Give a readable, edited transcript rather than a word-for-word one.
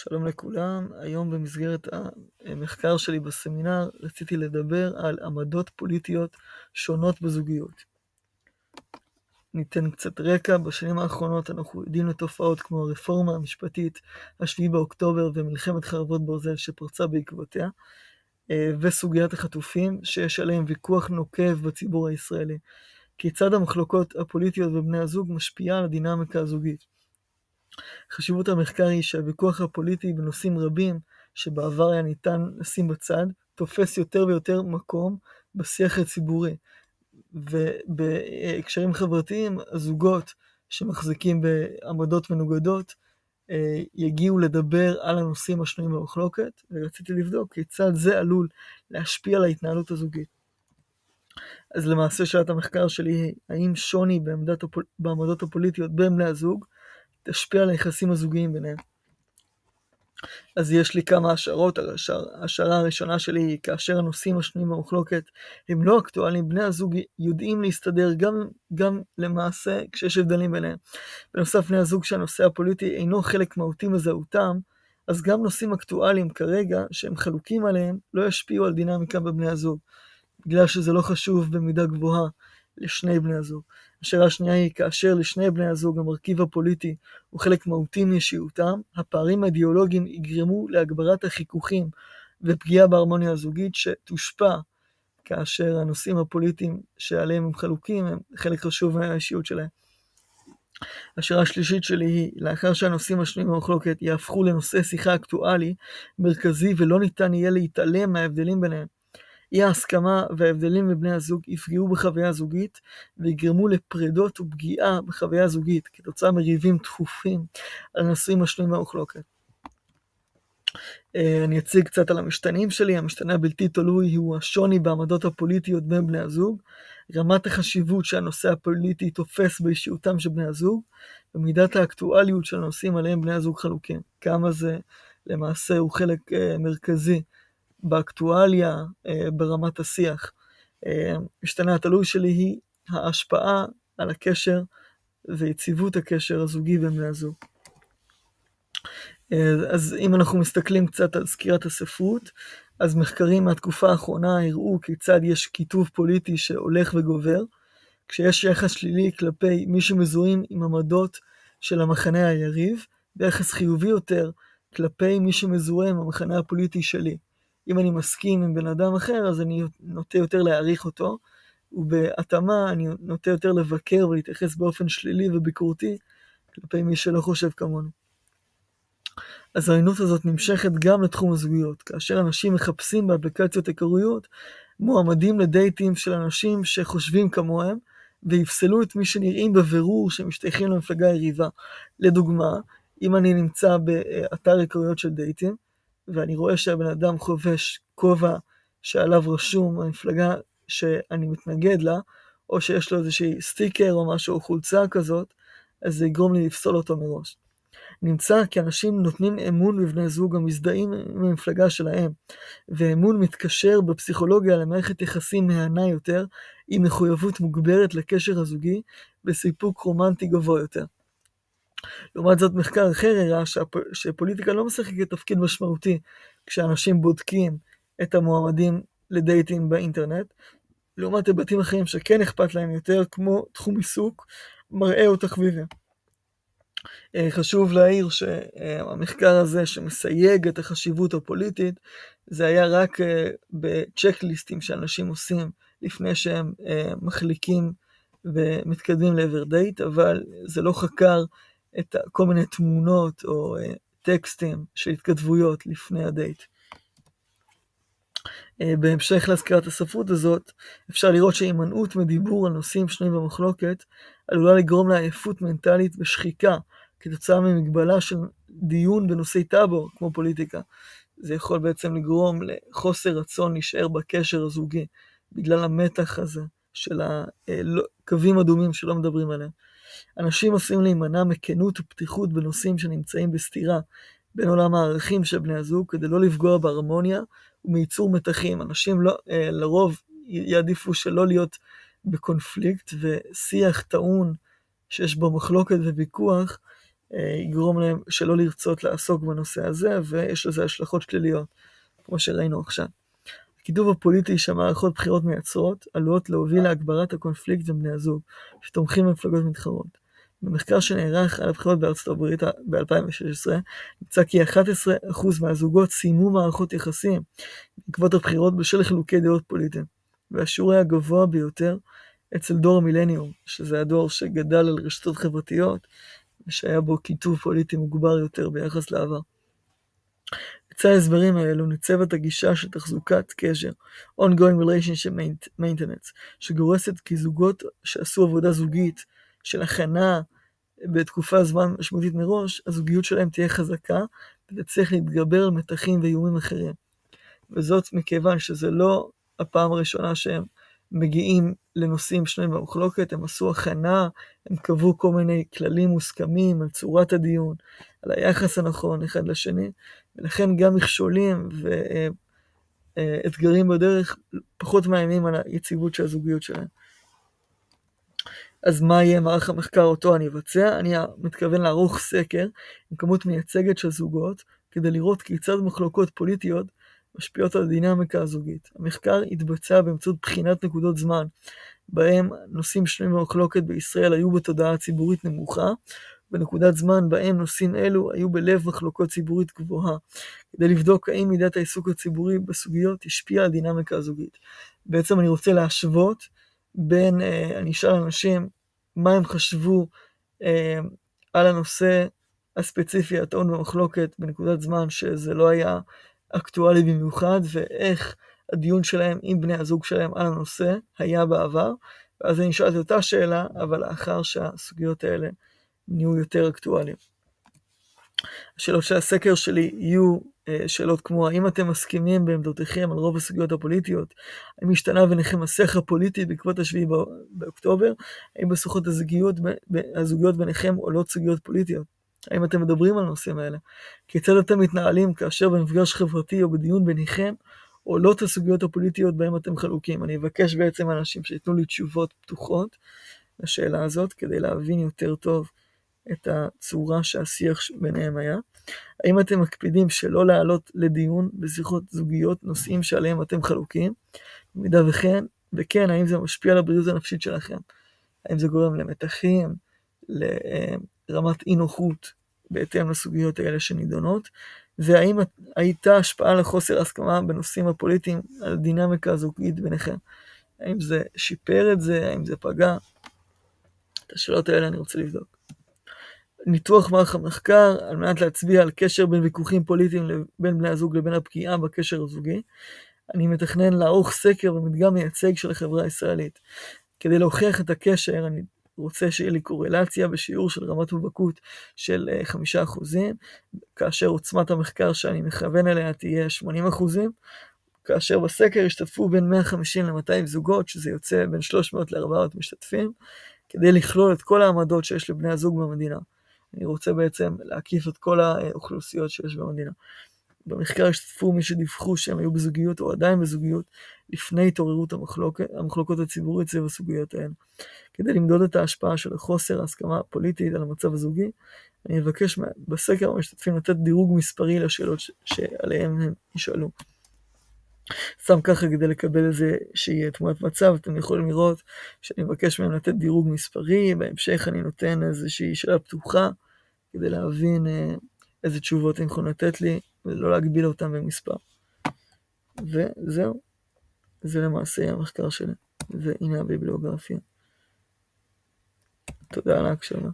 שלום לכולם, היום במסגרת המחקר שלי בסמינר רציתי לדבר על עמדות פוליטיות שונות בזוגיות. ניתן קצת רקע. בשנים האחרונות אנחנו עדים לתופעות כמו הרפורמה המשפטית, 7 באוקטובר ומלחמת חרבות ברזל שפרצה בעקבותיה, וסוגיית החטופים שיש עליהם ויכוח נוקב בציבור הישראלי. כיצד המחלוקות הפוליטיות בבני הזוג משפיעה על הדינמיקה הזוגית. חשיבות המחקר היא שהוויכוח הפוליטי בנושאים רבים שבעבר היה ניתן לשים בצד, תופס יותר ויותר מקום בשיח הציבורי. ובהקשרים חברתיים, הזוגות שמחזיקים בעמדות מנוגדות יגיעו לדבר על הנושאים השנויים במחלוקת, ורציתי לבדוק כיצד זה עלול להשפיע על ההתנהלות הזוגית. אז למעשה שאלת המחקר שלי היא, האם שוני בעמדות הפוליטיות בין בני הזוג תשפיע על היחסים הזוגיים ביניהם? אז יש לי כמה השערות. השערה הראשונה שלי היא, כאשר הנושאים השנויים במחלוקת הם לא אקטואליים, בני הזוג יודעים להסתדר גם למעשה כשיש הבדלים ביניהם. בנוסף, בני הזוג שהנושא הפוליטי אינו חלק מהותי מזהותם, אז גם נושאים אקטואליים כרגע שהם חלוקים עליהם לא ישפיעו על דינמיקה בבני הזוג, בגלל שזה לא חשוב במידה גבוהה לשני בני הזוג. השאלה השנייה היא, כאשר לשני בני הזוג המרכיב הפוליטי הוא חלק מהותי מאישיותם, הפערים האידיאולוגיים יגרמו להגברת החיכוכים ופגיעה בהרמוניה הזוגית שתושפע כאשר הנושאים הפוליטיים שעליהם הם חלוקים הם חלק חשוב מהאישיות שלהם. השאלה השלישית שלי היא, לאחר שהנושאים השנויים במחלוקת יהפכו לנושא שיחה אקטואלי מרכזי ולא ניתן יהיה להתעלם מההבדלים ביניהם, אי ההסכמה וההבדלים בבני הזוג יפגעו בחוויה הזוגית ויגרמו לפרידות ופגיעה בחוויה הזוגית כתוצאה מריבים תכופים על נושאים השנויים במחלוקת. אני אציג קצת על המשתנים שלי. המשתנה הבלתי תלוי הוא השוני בעמדות הפוליטיות בין בני הזוג, רמת החשיבות שהנושא הפוליטי תופס באישיותם של בני הזוג, ומידת האקטואליות של הנושאים עליהם בני הזוג חלוקים. כמה זה למעשה הוא חלק מרכזי באקטואליה ברמת השיח. משתנה התלוי שלי היא ההשפעה על הקשר ויציבות הקשר הזוגי בין בני הזוג. אז אם אנחנו מסתכלים קצת על סקירת הספרות, אז מחקרים מהתקופה האחרונה הראו כיצד יש כיתוב פוליטי שהולך וגובר, כשיש יחס שלילי כלפי מי שמזוהים עם עמדות של המחנה היריב, ויחס חיובי יותר כלפי מי שמזוהה עם המחנה הפוליטי שלי. אם אני מסכים עם בן אדם אחר, אז אני נוטה יותר להעריך אותו, ובהתאמה אני נוטה יותר לבקר ולהתייחס באופן שלילי וביקורתי כלפי מי שלא חושב כמונו. אז העוינות הזאת נמשכת גם לתחום הזוגיות, כאשר אנשים מחפשים באפליקציות היכרויות מועמדים לדייטים של אנשים שחושבים כמוהם, ויפסלו את מי שנראים בבירור שמשתייכים למפלגה היריבה. לדוגמה, אם אני נמצא באתר היכרויות של דייטים, ואני רואה שהבן אדם חובש כובע שעליו רשום המפלגה שאני מתנגד לה, או שיש לו איזושהי סטיקר או משהו או חולצה כזאת, אז זה יגרום לי לפסול אותו מראש. נמצא כי אנשים נותנים אמון בבני זוג המזדהים עם המפלגה שלהם, ואמון מתקשר בפסיכולוגיה למערכת יחסים מהנה יותר, עם מחויבות מוגברת לקשר הזוגי, בסיפוק רומנטי גבוה יותר. לעומת זאת, מחקר אחר הראה שפוליטיקה לא משחקת תפקיד משמעותי כשאנשים בודקים את המועמדים לדייטים באינטרנט, לעומת היבטים אחרים שכן אכפת להם יותר, כמו תחום עיסוק, מראה או תחביבים. חשוב להעיר שהמחקר הזה שמסייג את החשיבות הפוליטית, זה היה רק בצ'קליסטים שאנשים עושים לפני שהם מחליקים ומתקדמים לעבר דייט, אבל זה לא חקר את כל מיני תמונות או טקסטים של התכתבויות לפני הדייט. בהמשך להזכרת הספרות הזאת, אפשר לראות שהימנעות מדיבור על נושאים שנויים במחלוקת עלולה לגרום לעייפות מנטלית ושחיקה כתוצאה ממגבלה של דיון בנושאי טאבו כמו פוליטיקה. זה יכול בעצם לגרום לחוסר רצון להישאר בקשר הזוגי בגלל המתח הזה של הקווים אדומים שלא מדברים עליהם. אנשים עושים להימנע מכנות ופתיחות בנושאים שנמצאים בסתירה בין עולם הערכים של בני הזוג, כדי לא לפגוע בהרמוניה ומייצור מתחים. אנשים לרוב יעדיפו שלא להיות בקונפליקט, ושיח טעון שיש בו מחלוקת וויכוח יגרום להם שלא לרצות לעסוק בנושא הזה, ויש לזה השלכות שליליות, כמו שראינו עכשיו. הקיטוב הפוליטי שהמערכות בחירות מייצרות עלולות להוביל להגברת הקונפליקט בין בני הזוג, שתומכים במפלגות מתחרות. במחקר שנערך על הבחירות בארצות הברית ב-2016, נמצא כי 11% מהזוגות סיימו מערכות יחסים בעקבות הבחירות בשל חילוקי דעות פוליטיים, והשיעור היה גבוה ביותר אצל דור המילניום, שזה הדור שגדל על רשתות חברתיות, ושהיה בו קיטוב פוליטי מוגבר יותר ביחס לעבר. בצד ההסברים האלו ניצבת הגישה של תחזוקת קשר, ongoing relationship maintenance, שגורסת כי זוגות שעשו עבודה זוגית של הכנה בתקופה זמן משמעותית מראש, הזוגיות שלהם תהיה חזקה, ותצליח להתגבר על מתחים ואיומים אחרים. וזאת מכיוון שזה לא הפעם הראשונה שהם מגיעים לנושאים שנויים במחלוקת, הם עשו הכנה, הם קבעו כל מיני כללים מוסכמים על צורת הדיון, על היחס הנכון אחד לשני, ולכן גם מכשולים ואתגרים בדרך פחות מאיימים על היציבות של הזוגיות שלהם. אז מה יהיה מערך המחקר אותו אני אבצע? אני מתכוון לערוך סקר עם כמות מייצגת של זוגות, כדי לראות כיצד מחלוקות פוליטיות משפיעות על הדינמיקה הזוגית. המחקר התבצע באמצעות בחינת נקודות זמן, בהם נושאים שנויים במחלוקת בישראל היו בתודעה ציבורית נמוכה, בנקודת זמן בהם נושאים אלו היו בלב מחלוקות ציבורית גבוהה, כדי לבדוק האם מידת העיסוק הציבורי בסוגיות השפיעה על דינמיקה הזוגית. בעצם אני רוצה להשוות בין, אני אשאל אנשים מה הם חשבו על הנושא הספציפי הטעון במחלוקת בנקודת זמן שזה לא היה אקטואלי במיוחד, ואיך הדיון שלהם עם בני הזוג שלהם על הנושא היה בעבר, ואז אני אשאל את אותה שאלה, אבל לאחר שהסוגיות האלה נהיו יותר אקטואליים. השאלות של הסקר שלי יהיו שאלות כמו, האם אתם מסכימים בעמדותיכם על רוב הסוגיות הפוליטיות? האם השתנה ביניכם השיח הפוליטי בעקבות השביעי באוקטובר? האם בשיחות הזוגיות ביניכם עולות סוגיות פוליטיות? האם אתם מדברים על הנושאים האלה? כיצד אתם מתנהלים כאשר במפגש חברתי או בדיון ביניכם עולות הסוגיות הפוליטיות בהם אתם חלוקים? אני אבקש בעצם אנשים שיתנו לי תשובות פתוחות לשאלה הזאת, כדי להבין יותר טוב את הצורה שהשיח ביניהם היה. האם אתם מקפידים שלא לעלות לדיון בשיחות זוגיות נושאים שעליהם אתם חלוקים? במידה וכן, האם זה משפיע על הבריאות הנפשית שלכם? האם זה גורם למתחים, לרמת אי נוחות בהתאם לסוגיות האלה שנידונות? והאם הייתה השפעה לחוסר הסכמה בנושאים הפוליטיים על הדינמיקה הזוגית ביניכם? האם זה שיפר את זה? האם זה פגע? את השאלות האלה אני רוצה לבדוק. ניתוח מערך המחקר על מנת להצביע על קשר בין ויכוחים פוליטיים בין בני הזוג לבין הפגיעה בקשר הזוגי. אני מתכנן לערוך סקר ומדגם מייצג של החברה הישראלית. כדי להוכיח את הקשר, אני רוצה שיהיה לי קורלציה בשיעור של רמת מובהקות של 5%, כאשר עוצמת המחקר שאני מכוון אליה תהיה 80%, כאשר בסקר ישתתפו בין 150 ל-200 זוגות, שזה יוצא בין 300 ל-400 משתתפים, כדי לכלול את כל העמדות שיש לבני הזוג במדינה. אני רוצה בעצם להקיף את כל האוכלוסיות שיש במדינה. במחקר השתתפו מי שדיווחו שהם היו בזוגיות או עדיין בזוגיות לפני התעוררות המחלוקות הציבורית סביב הסוגיות האלה. כדי למדוד את ההשפעה של חוסר ההסכמה הפוליטית על המצב הזוגי, אני אבקש בסקר המשתתפים לתת דירוג מספרי לשאלות שעליהם הם ישאלו. שם ככה כדי לקבל איזה שיהיה תמונת מצב, אתם יכולים לראות שאני מבקש מהם לתת דירוג מספרי, בהמשך אני נותן איזושהי שאלה פתוחה, כדי להבין איזה תשובות הם יכולים לתת לי, ולא להגביל אותם במספר. וזהו, זה למעשה המחקר שלי, והנה הביבליוגרפיה. תודה על ההקשבה.